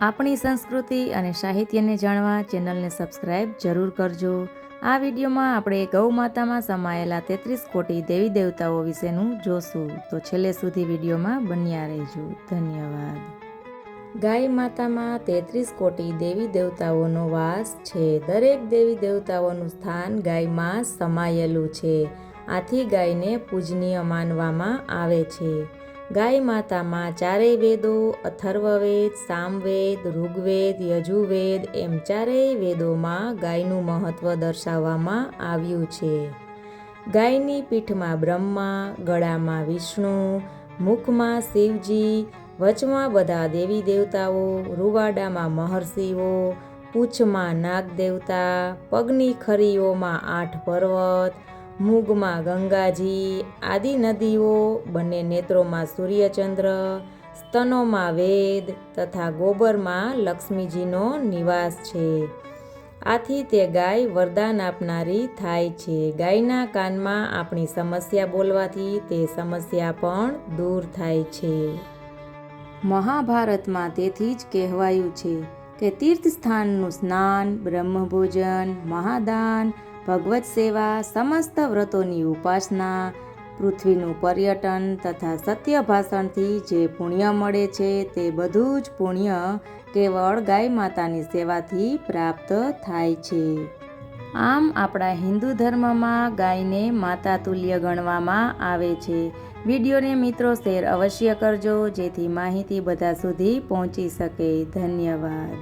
આપણી સંસ્કૃતિ અને સાહિત્યને જાણવા ચેનલને સબસ્ક્રાઈબ જરૂર કરજો। આ વિડીયોમાં આપણે ગૌ માતામાં સમાયેલા 33 કોટી દેવી દેવતાઓ વિશેનું જોશું, તો છેલ્લે સુધી વિડીયોમાં બન્યા રહેજો। ધન્યવાદ। ગાય માતામાં 33 કોટી દેવી દેવતાઓનો વાસ છે। દરેક દેવી દેવતાઓનું સ્થાન ગાયમાં સમાયેલું છે, આથી ગાયને પૂજનીય માનવામાં આવે છે। ગાય માતામાં ચારેય વેદો, અથર્વવેદ, સામવેદ, ઋગ્વેદ, યજુર્વેદ એમ ચારેય વેદોમાં ગાયનું મહત્વ દર્શાવવામાં આવ્યું છે। ગાયની પીઠમાં બ્રહ્મા, ગળામાં વિષ્ણુ, મુખમાં શિવજી, વચમાં બધા દેવી દેવતાઓ, રૂવાડામાં મહર્ષિઓ, પૂંછમાં નાગ દેવતા, પગની ખરીઓમાં 8 પર્વત, મૂગમાં ગંગાજી આદિ નદીઓ, બંને નેત્રોમાં સૂર્યચંદ્ર, સ્તનોમાં વેદ તથા ગોબરમાં લક્ષ્મીજીનો નિવાસ છે। આથી તે ગાય વરદાન આપનારી થાય છે। ગાયના કાનમાં આપણી સમસ્યા બોલવાથી તે સમસ્યા પણ દૂર થાય છે। મહાભારતમાં તેથી જ કહેવાયું છે કે તીર્થ સ્થાનનું સ્નાન, બ્રહ્મભોજન, મહાદાન, ભગવત સેવા, સમસ્ત વ્રતોની ઉપાસના, પૃથ્વીનું પર્યટન તથા સત્ય ભાષણથી જે પુણ્ય મળે છે તે બધું જ પુણ્ય કેવળ ગાય માતાની સેવાથી પ્રાપ્ત થાય છે। આમ આપણા હિન્દુ ધર્મમાં ગાયને માતા તુલ્ય ગણવામાં આવે છે। વિડીયોને મિત્રો શેર અવશ્ય કરજો, જેથી માહિતી બધા સુધી પહોંચી શકે। ધન્યવાદ।